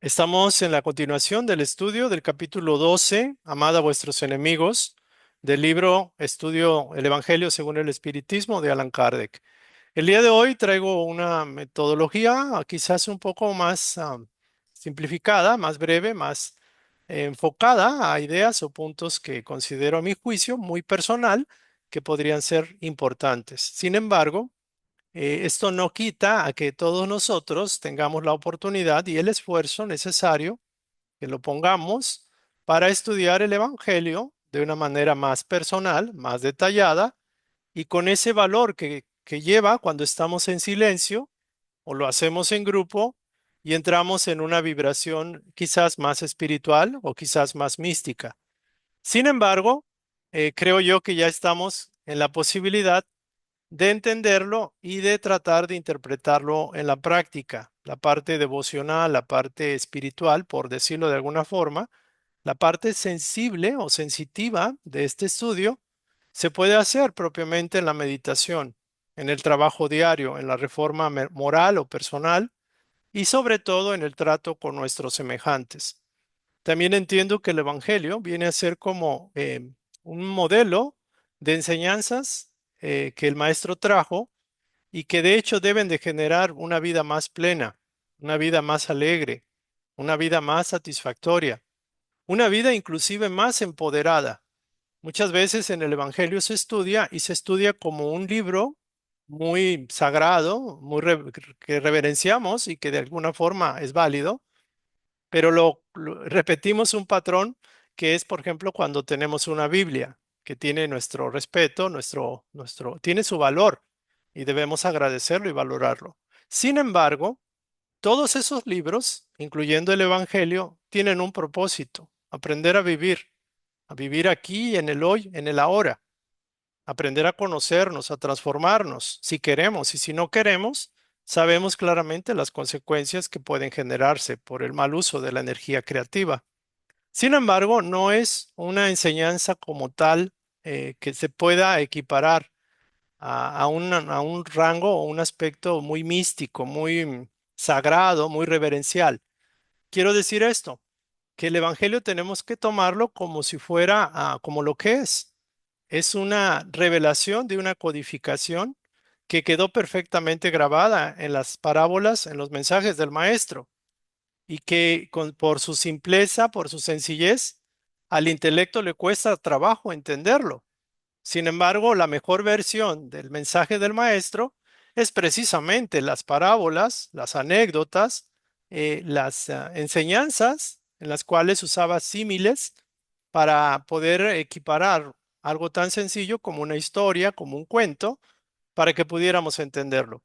Estamos en la continuación del estudio del capítulo 12, Amad a vuestros enemigos, del libro Estudio el Evangelio según el Espiritismo de Allan Kardec. El día de hoy traigo una metodología quizás un poco más simplificada, más breve, más enfocada a ideas o puntos que considero a mi juicio muy personal que podrían ser importantes. Sin embargo, esto no quita a que todos nosotros tengamos la oportunidad y el esfuerzo necesario que lo pongamos para estudiar el Evangelio de una manera más personal, más detallada y con ese valor que lleva cuando estamos en silencio o lo hacemos en grupo y entramos en una vibración quizás más espiritual o quizás más mística. Sin embargo, creo yo que ya estamos en la posibilidad de entenderlo y de tratar de interpretarlo en la práctica, la parte devocional, la parte espiritual, por decirlo de alguna forma, la parte sensible o sensitiva de este estudio se puede hacer propiamente en la meditación, en el trabajo diario, en la reforma moral o personal y sobre todo en el trato con nuestros semejantes. También entiendo que el Evangelio viene a ser como un modelo de enseñanzas que el Maestro trajo y que de hecho deben de generar una vida más plena, una vida más alegre, una vida más satisfactoria, una vida inclusive más empoderada. Muchas veces en el Evangelio se estudia y se estudia como un libro muy sagrado, que reverenciamos y que de alguna forma es válido, pero repetimos un patrón que es, por ejemplo, cuando tenemos una Biblia que tiene nuestro respeto, tiene su valor y debemos agradecerlo y valorarlo. Sin embargo, todos esos libros, incluyendo el Evangelio, tienen un propósito: aprender a vivir aquí, en el hoy, en el ahora, aprender a conocernos, a transformarnos, si queremos, y si no queremos, sabemos claramente las consecuencias que pueden generarse por el mal uso de la energía creativa. Sin embargo, no es una enseñanza como tal que se pueda equiparar a un rango o un aspecto muy místico, muy sagrado, muy reverencial. Quiero decir esto, que el Evangelio tenemos que tomarlo como si fuera como lo que es. Es una revelación de una codificación que quedó perfectamente grabada en las parábolas, en los mensajes del Maestro, y que por su simpleza, por su sencillez, al intelecto le cuesta trabajo entenderlo. Sin embargo, la mejor versión del mensaje del maestro es precisamente las parábolas, las anécdotas, las enseñanzas en las cuales usaba símiles para poder equiparar algo tan sencillo como una historia, como un cuento, para que pudiéramos entenderlo.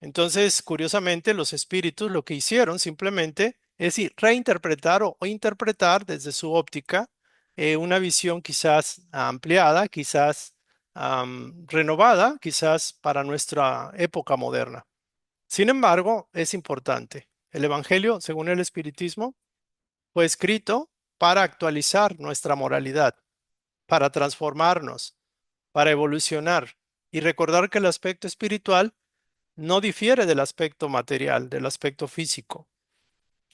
Entonces, curiosamente, los espíritus lo que hicieron simplemente es reinterpretar o interpretar desde su óptica una visión quizás ampliada, quizás renovada, quizás para nuestra época moderna. Sin embargo, es importante. El Evangelio, según el espiritismo, fue escrito para actualizar nuestra moralidad, para transformarnos, para evolucionar y recordar que el aspecto espiritual no difiere del aspecto material, del aspecto físico.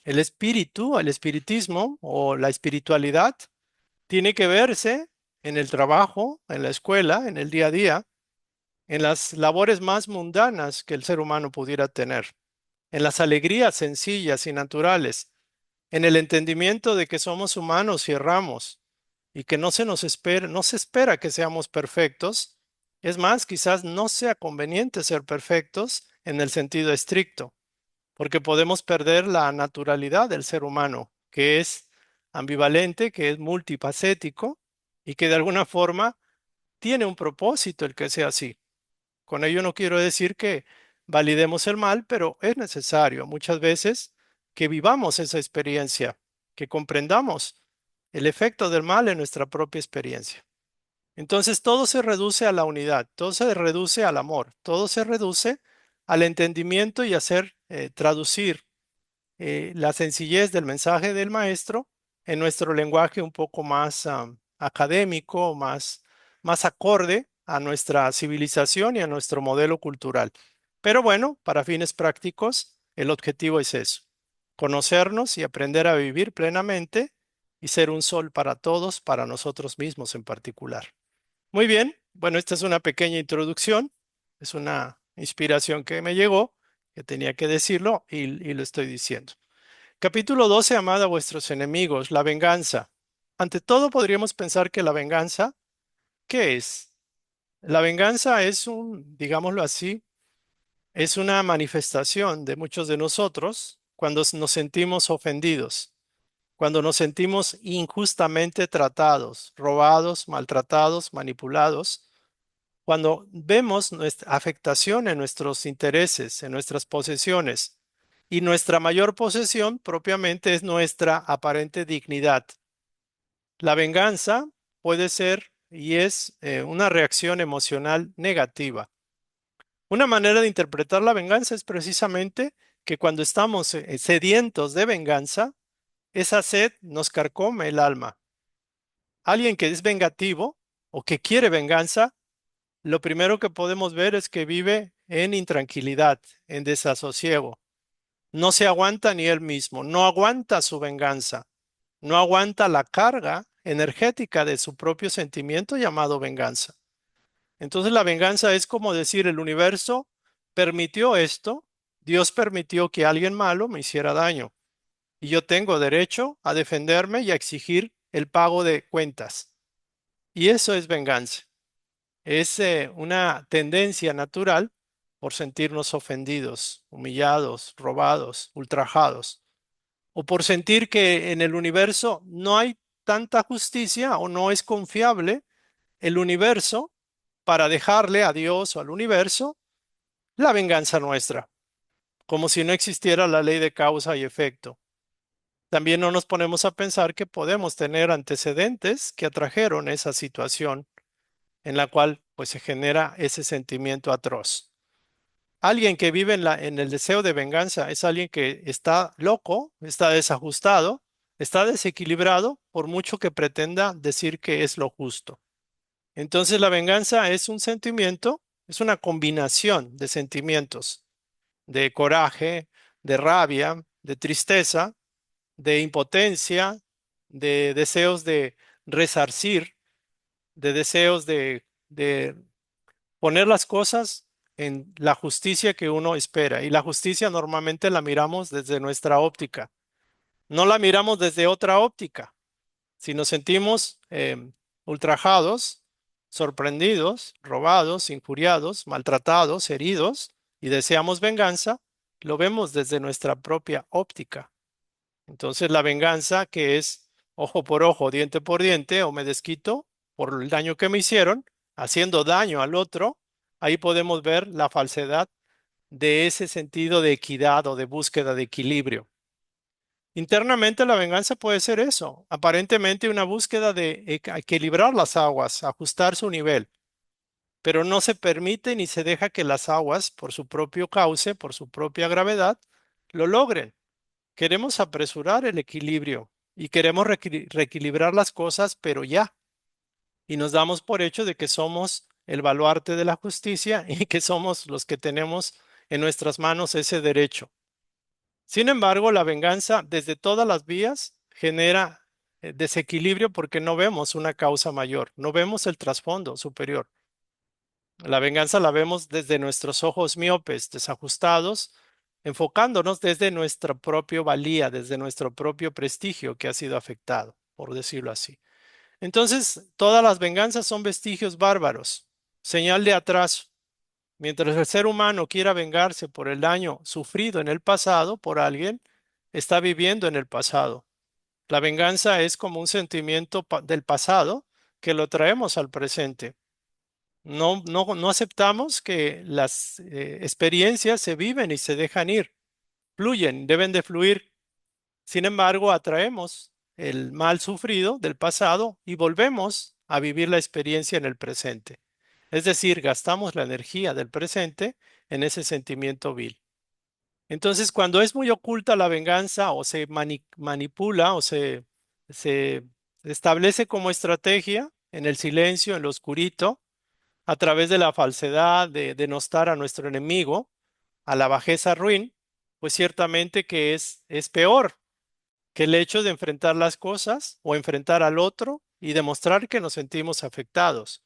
El espíritu, el espiritismo o la espiritualidad tiene que verse en el trabajo, en la escuela, en el día a día, en las labores más mundanas que el ser humano pudiera tener, en las alegrías sencillas y naturales, en el entendimiento de que somos humanos y erramos y que no se espera que seamos perfectos. Es más, quizás no sea conveniente ser perfectos en el sentido estricto, porque podemos perder la naturalidad del ser humano, que es ambivalente, que es multifacético y que de alguna forma tiene un propósito el que sea así. Con ello no quiero decir que validemos el mal, pero es necesario muchas veces que vivamos esa experiencia, que comprendamos el efecto del mal en nuestra propia experiencia. Entonces todo se reduce a la unidad, todo se reduce al amor, todo se reduce al entendimiento y hacer traducir la sencillez del mensaje del maestro en nuestro lenguaje un poco más académico, más acorde a nuestra civilización y a nuestro modelo cultural. Pero bueno, para fines prácticos, el objetivo es eso. conocernos y aprender a vivir plenamente y ser un sol para todos, para nosotros mismos en particular. Muy bien, bueno, esta es una pequeña introducción, es una inspiración que me llegó, que tenía que decirlo y lo estoy diciendo. Capítulo 12, amad a vuestros enemigos, la venganza. Ante todo, podríamos pensar que la venganza, ¿qué es? La venganza es digámoslo así, es una manifestación de muchos de nosotros cuando nos sentimos ofendidos, cuando nos sentimos injustamente tratados, robados, maltratados, manipulados, cuando vemos nuestra afectación en nuestros intereses, en nuestras posesiones, y nuestra mayor posesión propiamente es nuestra aparente dignidad. La venganza puede ser y es una reacción emocional negativa. Una manera de interpretar la venganza es precisamente que cuando estamos sedientos de venganza, esa sed nos carcome el alma. Alguien que es vengativo o que quiere venganza, lo primero que podemos ver es que vive en intranquilidad, en desasosiego. No se aguanta ni él mismo, no aguanta su venganza, no aguanta la carga energética de su propio sentimiento llamado venganza. Entonces la venganza es como decir, el universo permitió esto, Dios permitió que alguien malo me hiciera daño y yo tengo derecho a defenderme y a exigir el pago de cuentas. Y eso es venganza. Es una tendencia natural por sentirnos ofendidos, humillados, robados, ultrajados, o por sentir que en el universo no hay tanta justicia o no es confiable el universo para dejarle a Dios o al universo la venganza nuestra, como si no existiera la ley de causa y efecto. También no nos ponemos a pensar que podemos tener antecedentes que atrajeron esa situación en la cual pues se genera ese sentimiento atroz. Alguien que vive en el deseo de venganza es alguien que está loco, está desajustado, está desequilibrado por mucho que pretenda decir que es lo justo. Entonces la venganza es un sentimiento, es una combinación de sentimientos, de coraje, de rabia, de tristeza, de impotencia, de deseos de resarcir, de deseos de poner las cosas en la justicia que uno espera. Y la justicia normalmente la miramos desde nuestra óptica, no la miramos desde otra óptica. Si nos sentimos ultrajados, sorprendidos, robados, injuriados, maltratados, heridos y deseamos venganza, lo vemos desde nuestra propia óptica. Entonces la venganza, que es ojo por ojo, diente por diente, o me desquito por el daño que me hicieron, haciendo daño al otro, ahí podemos ver la falsedad de ese sentido de equidad o de búsqueda de equilibrio. Internamente la venganza puede ser eso, aparentemente una búsqueda de equilibrar las aguas, ajustar su nivel, pero no se permite ni se deja que las aguas, por su propio cauce, por su propia gravedad, lo logren. Queremos apresurar el equilibrio y queremos reequilibrar las cosas, pero ya. Y nos damos por hecho de que somos el baluarte de la justicia y que somos los que tenemos en nuestras manos ese derecho. Sin embargo, la venganza desde todas las vías genera desequilibrio porque no vemos una causa mayor, no vemos el trasfondo superior. La venganza la vemos desde nuestros ojos miopes, desajustados, enfocándonos desde nuestra propia valía, desde nuestro propio prestigio que ha sido afectado, por decirlo así. Entonces, todas las venganzas son vestigios bárbaros, señal de atraso. Mientras el ser humano quiera vengarse por el daño sufrido en el pasado por alguien, está viviendo en el pasado. La venganza es como un sentimiento del pasado que lo traemos al presente. No aceptamos que las experiencias se viven y se dejan ir, fluyen, deben de fluir. Sin embargo, atraemos el mal sufrido del pasado y volvemos a vivir la experiencia en el presente. Es decir, gastamos la energía del presente en ese sentimiento vil. Entonces, cuando es muy oculta la venganza o se manipula o se establece como estrategia en el silencio, en lo oscurito, a través de la falsedad, de denostar a nuestro enemigo, a la bajeza ruin, pues ciertamente que es peor que el hecho de enfrentar las cosas o enfrentar al otro y demostrar que nos sentimos afectados.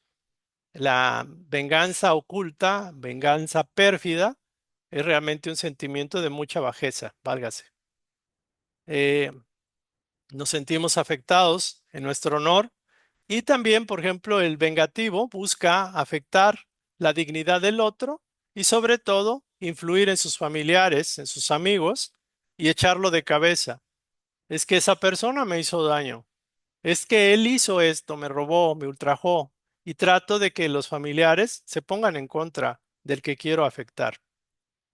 La venganza oculta, venganza pérfida, es realmente un sentimiento de mucha bajeza, válgase. Eh, Nos sentimos afectados en nuestro honor y también, por ejemplo, el vengativo busca afectar la dignidad del otro y sobre todo influir en sus familiares, en sus amigos y echarlo de cabeza. Es que esa persona me hizo daño. Es que él hizo esto, me robó, me ultrajó y trato de que los familiares se pongan en contra del que quiero afectar.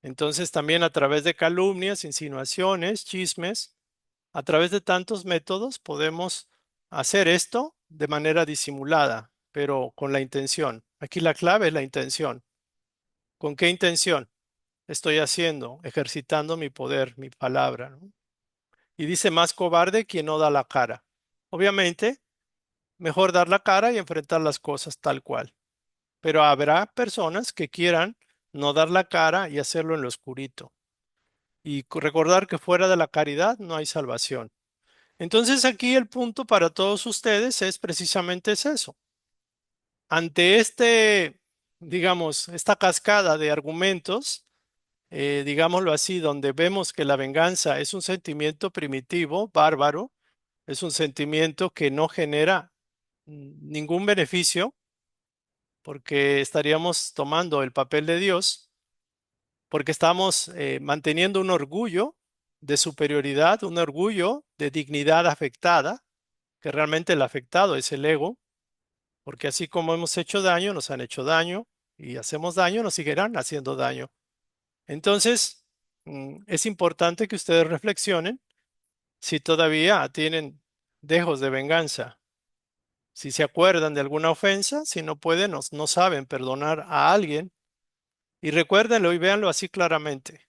Entonces también a través de calumnias, insinuaciones, chismes, a través de tantos métodos podemos hacer esto de manera disimulada, pero con la intención. Aquí la clave es la intención. ¿Con qué intención estoy haciendo? Ejercitando mi poder, mi palabra, ¿no? Y dice más cobarde quien no da la cara. Obviamente, mejor dar la cara y enfrentar las cosas tal cual. Pero habrá personas que quieran no dar la cara y hacerlo en lo oscurito. Y recordar que fuera de la caridad no hay salvación. Entonces aquí el punto para todos ustedes es precisamente eso. Ante digamos, esta cascada de argumentos, digámoslo así, donde vemos que la venganza es un sentimiento primitivo, bárbaro, es un sentimiento que no genera ningún beneficio, porque estaríamos tomando el papel de Dios, porque estamos manteniendo un orgullo de superioridad, un orgullo de dignidad afectada, que realmente el afectado es el ego, porque así como hemos hecho daño, nos han hecho daño, y hacemos daño, nos seguirán haciendo daño. Entonces, es importante que ustedes reflexionen si todavía tienen dejos de venganza, si se acuerdan de alguna ofensa, si no pueden o no saben perdonar a alguien, y recuérdenlo y véanlo así claramente.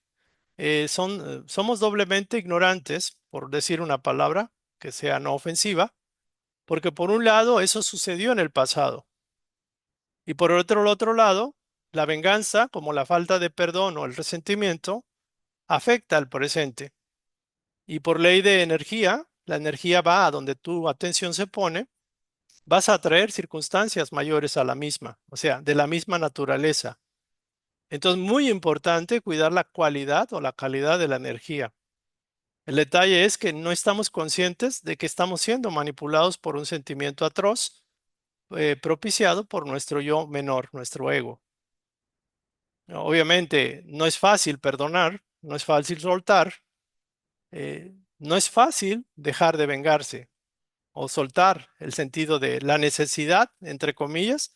Somos doblemente ignorantes, por decir una palabra que sea no ofensiva, porque por un lado eso sucedió en el pasado y por otro lado, la venganza, como la falta de perdón o el resentimiento, afecta al presente. Y por ley de energía, la energía va a donde tu atención se pone, vas a atraer circunstancias mayores a la misma, o sea, de la misma naturaleza. Entonces, muy importante cuidar la cualidad o la calidad de la energía. El detalle es que no estamos conscientes de que estamos siendo manipulados por un sentimiento atroz, propiciado por nuestro yo menor, nuestro ego. Obviamente, no es fácil perdonar, no es fácil soltar, no es fácil dejar de vengarse o soltar el sentido de la necesidad, entre comillas,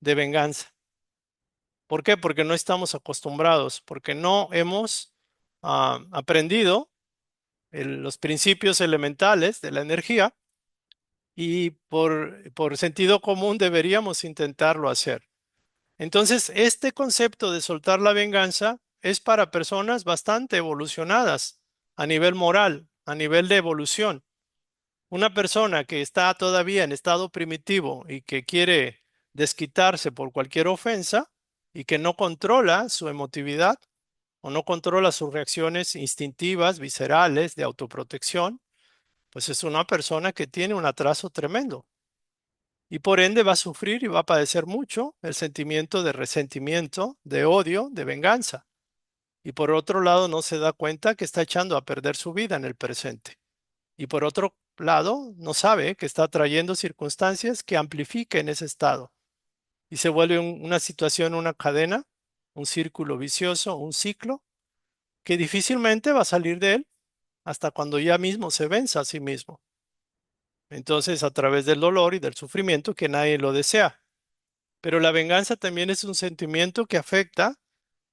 de venganza. ¿Por qué? Porque no estamos acostumbrados, porque no hemos aprendido los principios elementales de la energía y por sentido común deberíamos intentarlo hacer. Entonces, este concepto de soltar la venganza es para personas bastante evolucionadas a nivel moral, a nivel de evolución. Una persona que está todavía en estado primitivo y que quiere desquitarse por cualquier ofensa y que no controla su emotividad o no controla sus reacciones instintivas, viscerales, de autoprotección, pues es una persona que tiene un atraso tremendo y por ende va a sufrir y va a padecer mucho el sentimiento de resentimiento, de odio, de venganza. Y por otro lado no se da cuenta que está echando a perder su vida en el presente. Y por otro lado no sabe que está trayendo circunstancias que amplifiquen ese estado. Y se vuelve una situación, una cadena, un círculo vicioso, un ciclo, que difícilmente va a salir de él hasta cuando ya mismo se venza a sí mismo. Entonces, a través del dolor y del sufrimiento que nadie lo desea. Pero la venganza también es un sentimiento que afecta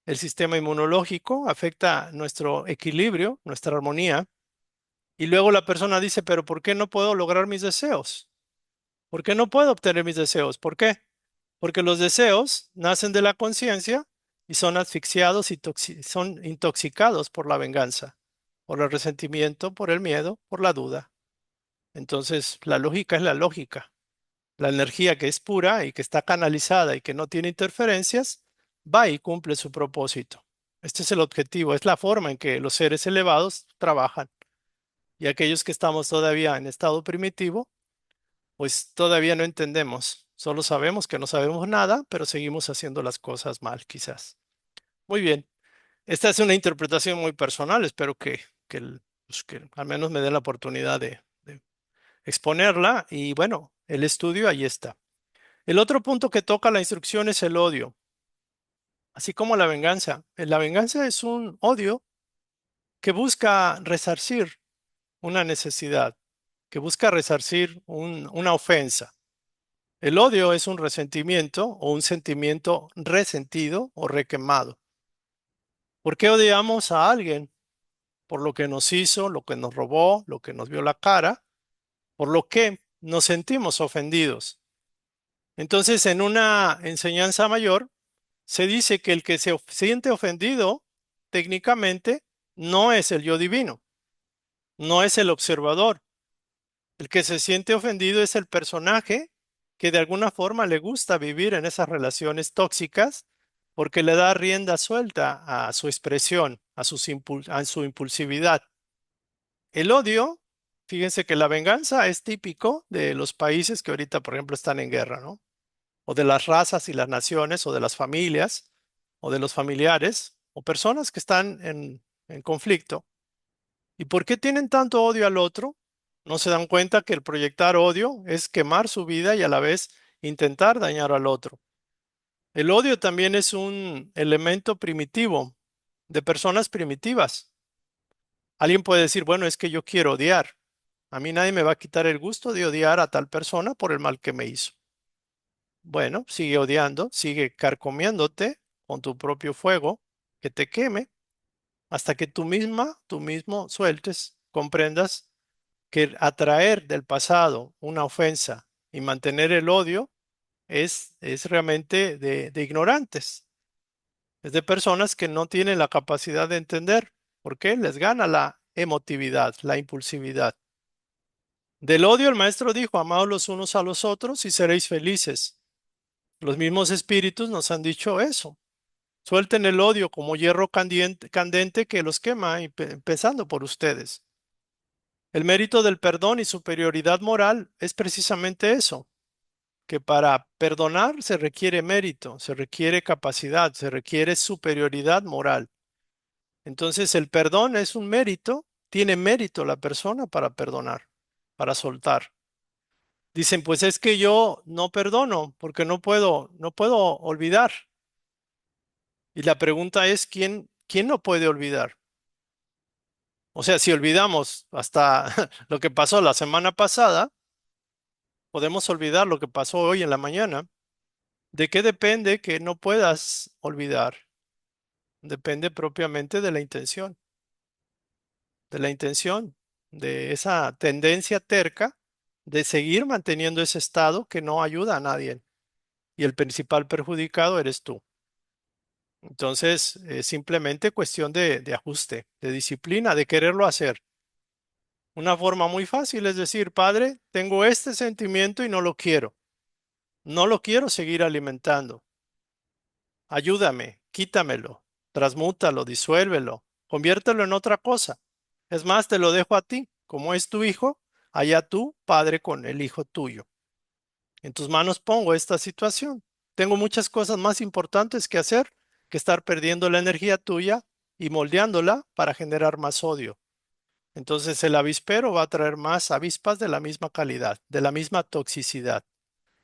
el sistema inmunológico, afecta nuestro equilibrio, nuestra armonía. Y luego la persona dice, pero ¿por qué no puedo lograr mis deseos? ¿Por qué no puedo obtener mis deseos? ¿Por qué? Porque los deseos nacen de la conciencia y son asfixiados y son intoxicados por la venganza, por el resentimiento, por el miedo, por la duda. Entonces, la lógica es la lógica. La energía que es pura y que está canalizada y que no tiene interferencias, va y cumple su propósito. Este es el objetivo, es la forma en que los seres elevados trabajan. Y aquellos que estamos todavía en estado primitivo, pues todavía no entendemos. Solo sabemos que no sabemos nada, pero seguimos haciendo las cosas mal, quizás. Muy bien. Esta es una interpretación muy personal. Espero pues, que al menos me den la oportunidad de exponerla. Y bueno, el estudio ahí está. El otro punto que toca la instrucción es el odio, así como la venganza. La venganza es un odio que busca resarcir una necesidad, que busca resarcir una ofensa. El odio es un resentimiento o un sentimiento resentido o requemado. ¿Por qué odiamos a alguien? Por lo que nos hizo, lo que nos robó, lo que nos vio la cara, por lo que nos sentimos ofendidos. Entonces, en una enseñanza mayor, se dice que el que se siente ofendido, técnicamente, no es el yo divino, no es el observador. El que se siente ofendido es el personaje que de alguna forma le gusta vivir en esas relaciones tóxicas porque le da rienda suelta a su expresión, a su impulsividad. El odio, fíjense que la venganza es típico de los países que ahorita, por ejemplo, están en guerra, ¿no? O de las razas y las naciones, o de las familias, o de los familiares, o personas que están en conflicto. ¿Y por qué tienen tanto odio al otro? No se dan cuenta que el proyectar odio es quemar su vida y a la vez intentar dañar al otro. El odio también es un elemento primitivo de personas primitivas. Alguien puede decir, bueno, es que yo quiero odiar. A mí nadie me va a quitar el gusto de odiar a tal persona por el mal que me hizo. Bueno, sigue odiando, sigue carcomiéndote con tu propio fuego que te queme hasta que tú mismo sueltes, comprendas que atraer del pasado una ofensa y mantener el odio es realmente de ignorantes, es de personas que no tienen la capacidad de entender por qué les gana la emotividad, la impulsividad. Del odio el maestro dijo, amaos los unos a los otros y seréis felices. Los mismos espíritus nos han dicho eso. Suelten el odio como hierro candente que los quema, empezando por ustedes. El mérito del perdón y superioridad moral es precisamente eso, que para perdonar se requiere mérito, se requiere capacidad, se requiere superioridad moral. Entonces el perdón es un mérito, tiene mérito la persona para perdonar, para soltar. Dicen, pues es que yo no perdono porque no puedo olvidar. Y la pregunta es, ¿quién no puede olvidar? O sea, si olvidamos hasta lo que pasó la semana pasada, podemos olvidar lo que pasó hoy en la mañana. ¿De qué depende que no puedas olvidar? Depende propiamente de la intención, de esa tendencia terca de seguir manteniendo ese estado que no ayuda a nadie. Y el principal perjudicado eres tú. Entonces, es simplemente cuestión de ajuste, de disciplina, de quererlo hacer. Una forma muy fácil es decir, Padre, tengo este sentimiento y no lo quiero. No lo quiero seguir alimentando. Ayúdame, quítamelo, transmútalo, disuélvelo, conviértelo en otra cosa. Es más, te lo dejo a ti. Como es tu hijo, allá tú, Padre, con el hijo tuyo. En tus manos pongo esta situación. Tengo muchas cosas más importantes que hacer que estar perdiendo la energía tuya y moldeándola para generar más odio. Entonces el avispero va a traer más avispas de la misma calidad, de la misma toxicidad.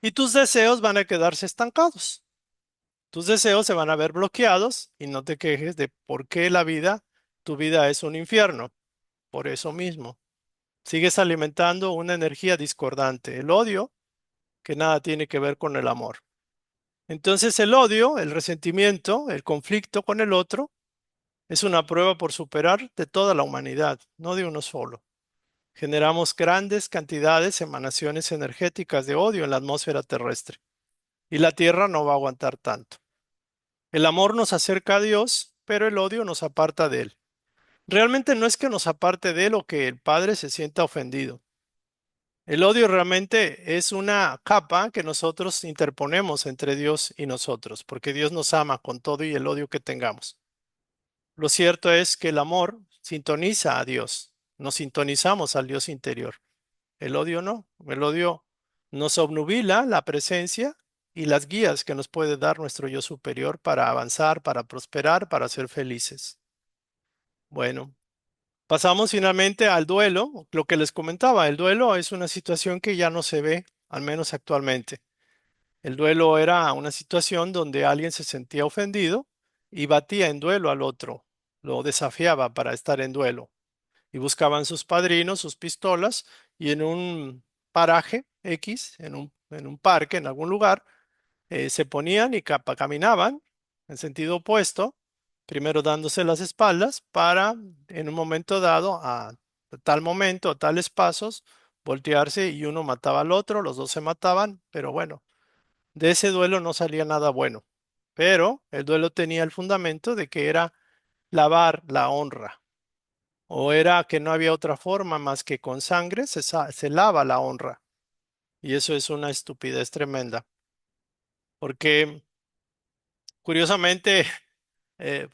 Y tus deseos van a quedarse estancados. Tus deseos se van a ver bloqueados y no te quejes de por qué tu vida es un infierno. Por eso mismo, sigues alimentando una energía discordante, el odio, que nada tiene que ver con el amor. Entonces el odio, el resentimiento, el conflicto con el otro, es una prueba por superar de toda la humanidad, no de uno solo. Generamos grandes cantidades, emanaciones energéticas de odio en la atmósfera terrestre y la Tierra no va a aguantar tanto. El amor nos acerca a Dios, pero el odio nos aparta de Él. Realmente no es que nos aparte de Él o que el Padre se sienta ofendido. El odio realmente es una capa que nosotros interponemos entre Dios y nosotros, porque Dios nos ama con todo y el odio que tengamos. Lo cierto es que el amor sintoniza a Dios, nos sintonizamos al Dios interior. El odio no, el odio nos obnubila la presencia y las guías que nos puede dar nuestro yo superior para avanzar, para prosperar, para ser felices. Bueno, pasamos finalmente al duelo, lo que les comentaba, el duelo es una situación que ya no se ve, al menos actualmente. El duelo era una situación donde alguien se sentía ofendido y batía en duelo al otro, lo desafiaba para estar en duelo y buscaban sus padrinos, sus pistolas y en un paraje X, en un parque, en algún lugar, se ponían y caminaban en sentido opuesto, primero dándose las espaldas para en un momento dado, a tal momento, a tales pasos, voltearse y uno mataba al otro, los dos se mataban, pero bueno, de ese duelo no salía nada bueno. Pero el duelo tenía el fundamento de que era lavar la honra, o era que no había otra forma más que con sangre se lava la honra. Y eso es una estupidez tremenda, porque curiosamente, eh,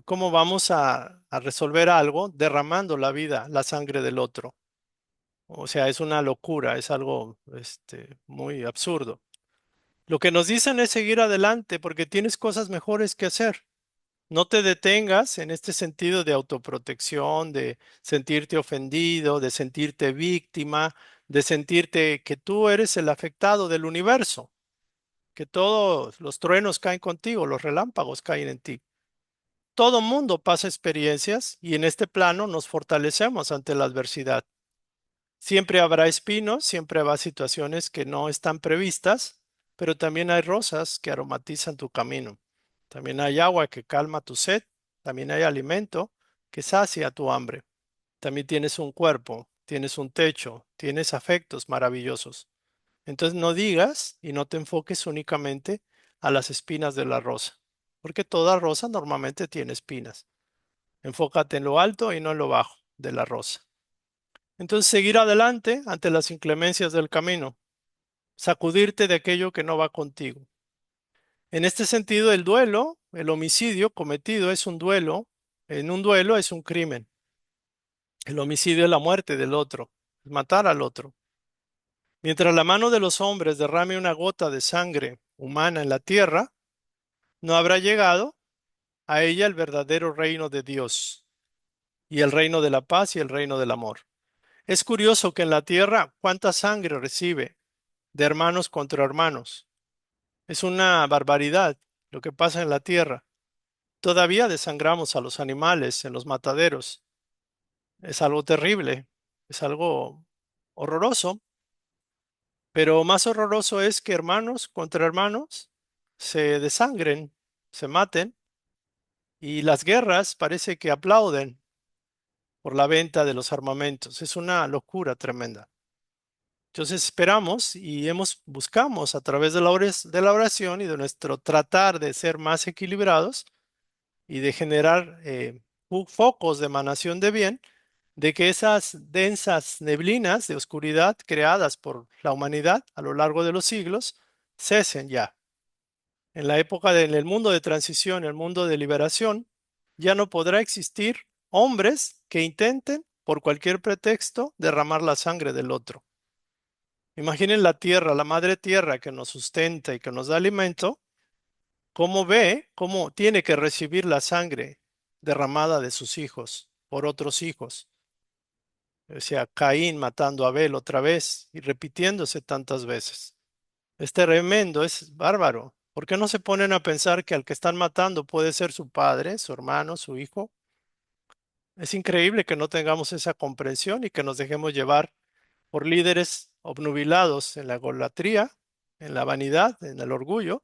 ¿cómo vamos a resolver algo derramando la vida, la sangre del otro? O sea, es una locura, es algo muy absurdo. Lo que nos dicen es seguir adelante porque tienes cosas mejores que hacer. No te detengas en este sentido de autoprotección, de sentirte ofendido, de sentirte víctima, de sentirte que tú eres el afectado del universo, que todos los truenos caen contigo, los relámpagos caen en ti. Todo mundo pasa experiencias y en este plano nos fortalecemos ante la adversidad. Siempre habrá espinos, siempre habrá situaciones que no están previstas, pero también hay rosas que aromatizan tu camino. También hay agua que calma tu sed, también hay alimento que sacia tu hambre. También tienes un cuerpo, tienes un techo, tienes afectos maravillosos. Entonces no digas y no te enfoques únicamente a las espinas de la rosa, porque toda rosa normalmente tiene espinas. Enfócate en lo alto y no en lo bajo de la rosa. Entonces, seguir adelante ante las inclemencias del camino, sacudirte de aquello que no va contigo. En este sentido, el duelo, el homicidio cometido es un duelo, en un duelo es un crimen. El homicidio es la muerte del otro, es matar al otro. Mientras la mano de los hombres derrame una gota de sangre humana en la tierra, no habrá llegado a ella el verdadero reino de Dios y el reino de la paz y el reino del amor. Es curioso que en la tierra cuánta sangre recibe de hermanos contra hermanos. Es una barbaridad lo que pasa en la tierra. Todavía desangramos a los animales en los mataderos. Es algo terrible, es algo horroroso, pero más horroroso es que hermanos contra hermanos se desangren, se maten y las guerras parece que aplauden por la venta de los armamentos. Es una locura tremenda. Entonces esperamos y buscamos a través de la oración y de nuestro tratar de ser más equilibrados y de generar focos de emanación de bien, de que esas densas neblinas de oscuridad creadas por la humanidad a lo largo de los siglos cesen ya. En el mundo de transición, el mundo de liberación, ya no podrá existir hombres que intenten, por cualquier pretexto, derramar la sangre del otro. Imaginen la tierra, la madre tierra que nos sustenta y que nos da alimento, cómo ve, cómo tiene que recibir la sangre derramada de sus hijos por otros hijos. O sea, Caín matando a Abel otra vez y repitiéndose tantas veces. Es tremendo, es bárbaro. ¿Por qué no se ponen a pensar que al que están matando puede ser su padre, su hermano, su hijo? Es increíble que no tengamos esa comprensión y que nos dejemos llevar por líderes obnubilados en la egolatría, en la vanidad, en el orgullo,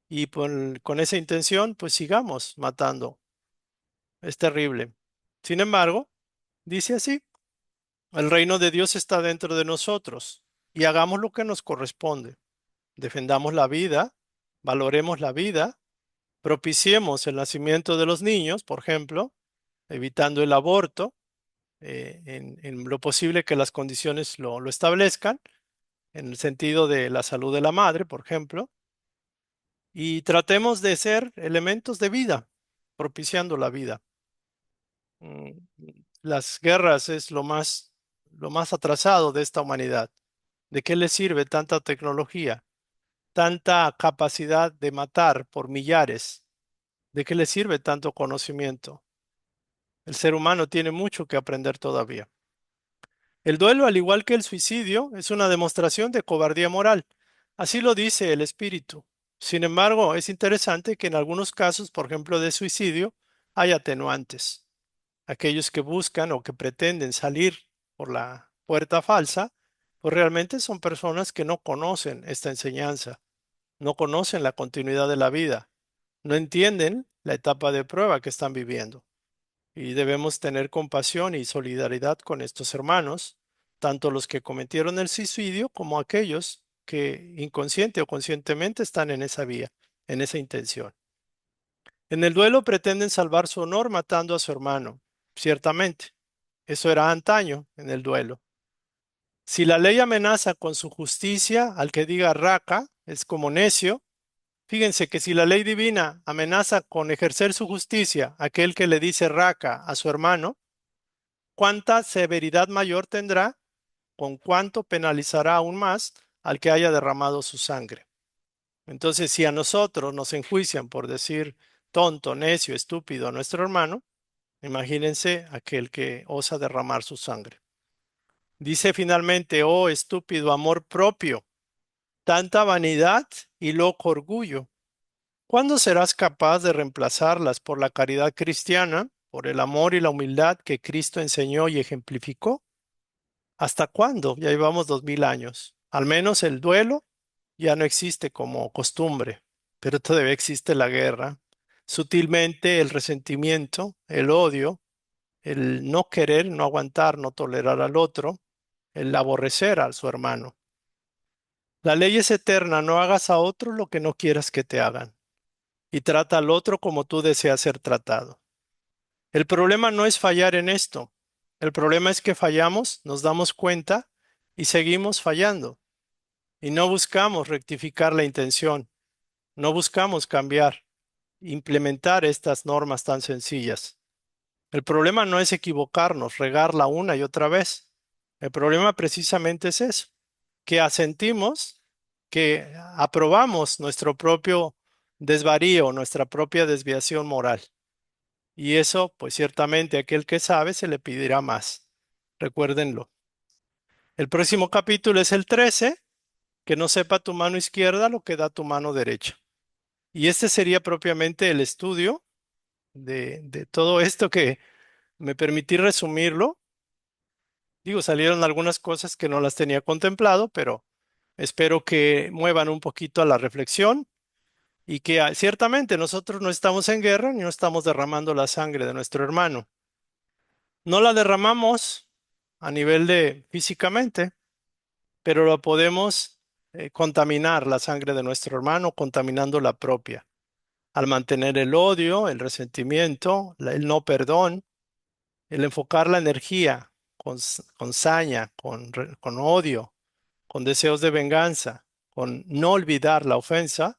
y con esa intención, pues sigamos matando. Es terrible. Sin embargo, dice así, el reino de Dios está dentro de nosotros y hagamos lo que nos corresponde. Defendamos la vida, valoremos la vida, propiciemos el nacimiento de los niños, por ejemplo, evitando el aborto, en lo posible que las condiciones lo establezcan, en el sentido de la salud de la madre, por ejemplo, y tratemos de ser elementos de vida. propiciando la vida. Mm, Las guerras es lo más atrasado de esta humanidad. ¿De qué le sirve tanta tecnología, tanta capacidad de matar por millares? ¿De qué le sirve tanto conocimiento? El ser humano tiene mucho que aprender todavía. El duelo, al igual que el suicidio, es una demostración de cobardía moral. Así lo dice el espíritu. Sin embargo, es interesante que en algunos casos, por ejemplo, de suicidio, hay atenuantes. Aquellos que buscan o que pretenden salir por la puerta falsa, pues realmente son personas que no conocen esta enseñanza, no conocen la continuidad de la vida, no entienden la etapa de prueba que están viviendo. Y debemos tener compasión y solidaridad con estos hermanos, tanto los que cometieron el suicidio como aquellos que inconsciente o conscientemente están en esa vía, en esa intención. En el duelo pretenden salvar su honor matando a su hermano, ciertamente. Eso era antaño en el duelo. Si la ley amenaza con su justicia al que diga raca, es como necio. Fíjense que si la ley divina amenaza con ejercer su justicia a aquel que le dice raca a su hermano, ¿cuánta severidad mayor tendrá? ¿Con cuánto penalizará aún más al que haya derramado su sangre? Entonces, si a nosotros nos enjuician por decir tonto, necio, estúpido a nuestro hermano, imagínense aquel que osa derramar su sangre. Dice finalmente, oh estúpido amor propio, tanta vanidad y loco orgullo. ¿Cuándo serás capaz de reemplazarlas por la caridad cristiana, por el amor y la humildad que Cristo enseñó y ejemplificó? ¿Hasta cuándo? Ya llevamos 2000 años. Al menos el duelo ya no existe como costumbre, pero todavía existe la guerra. Sutilmente el resentimiento, el odio, el no querer, no aguantar, no tolerar al otro, el aborrecer a su hermano. La ley es eterna, no hagas a otro lo que no quieras que te hagan y trata al otro como tú deseas ser tratado. El problema no es fallar en esto. El problema es que fallamos, nos damos cuenta y seguimos fallando. Y no buscamos rectificar la intención, no buscamos cambiar, implementar estas normas tan sencillas. El problema no es equivocarnos, regarla una y otra vez. El problema precisamente es eso, que asentimos, que aprobamos nuestro propio desvarío, nuestra propia desviación moral. Y eso, pues ciertamente aquel que sabe se le pedirá más. Recuérdenlo. El próximo capítulo es el 13, que no sepa tu mano izquierda lo que da tu mano derecha. Y este sería propiamente el estudio de todo esto que me permití resumirlo. Digo, salieron algunas cosas que no las tenía contemplado, pero espero que muevan un poquito a la reflexión y que ciertamente nosotros no estamos en guerra ni no estamos derramando la sangre de nuestro hermano. No la derramamos a nivel de físicamente, pero lo podemos contaminar la sangre de nuestro hermano, contaminando la propia, al mantener el odio, el resentimiento, el no perdón, el enfocar la energía con saña, con odio, con deseos de venganza, con no olvidar la ofensa,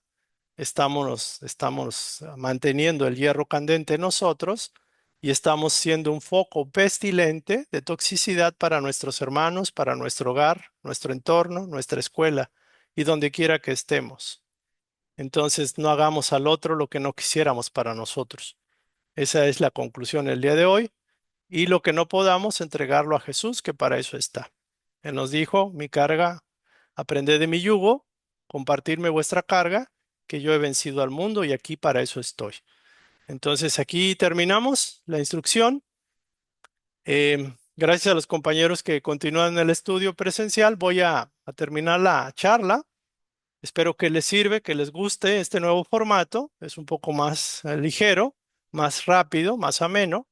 estamos manteniendo el hierro candente en nosotros y estamos siendo un foco pestilente de toxicidad para nuestros hermanos, para nuestro hogar, nuestro entorno, nuestra escuela y donde quiera que estemos. Entonces, no hagamos al otro lo que no quisiéramos para nosotros. Esa es la conclusión el día de hoy. Y lo que no podamos, entregarlo a Jesús, que para eso está. Él nos dijo, mi carga, aprended de mi yugo, compartirme vuestra carga, que yo he vencido al mundo y aquí para eso estoy. Entonces, aquí terminamos la instrucción. Gracias a los compañeros que continúan en el estudio presencial, voy a terminar la charla. Espero que les sirve, que les guste este nuevo formato. Es un poco más ligero, más rápido, más ameno.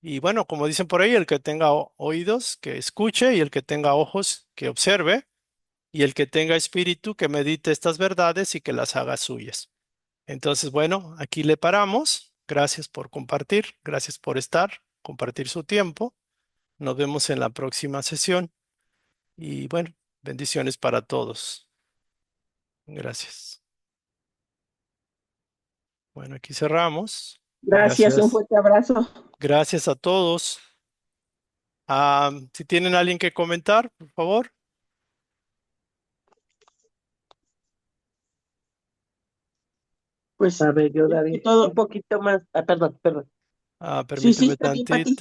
Y bueno, como dicen por ahí, el que tenga oídos, que escuche, y el que tenga ojos, que observe, y el que tenga espíritu, que medite estas verdades y que las haga suyas. Entonces, bueno, aquí le paramos. Gracias por compartir, gracias por estar, compartir su tiempo. Nos vemos en la próxima sesión y bueno, bendiciones para todos. Gracias. Bueno, aquí cerramos. Gracias, un Gracias. fuerte abrazo. Gracias a todos. Si tienen alguien que comentar, por favor. Pues A ver, yo que daré un todo. poquito más. Ah, perdón, perdón. Sí, sí, Permíteme está bien, tantito. Pati.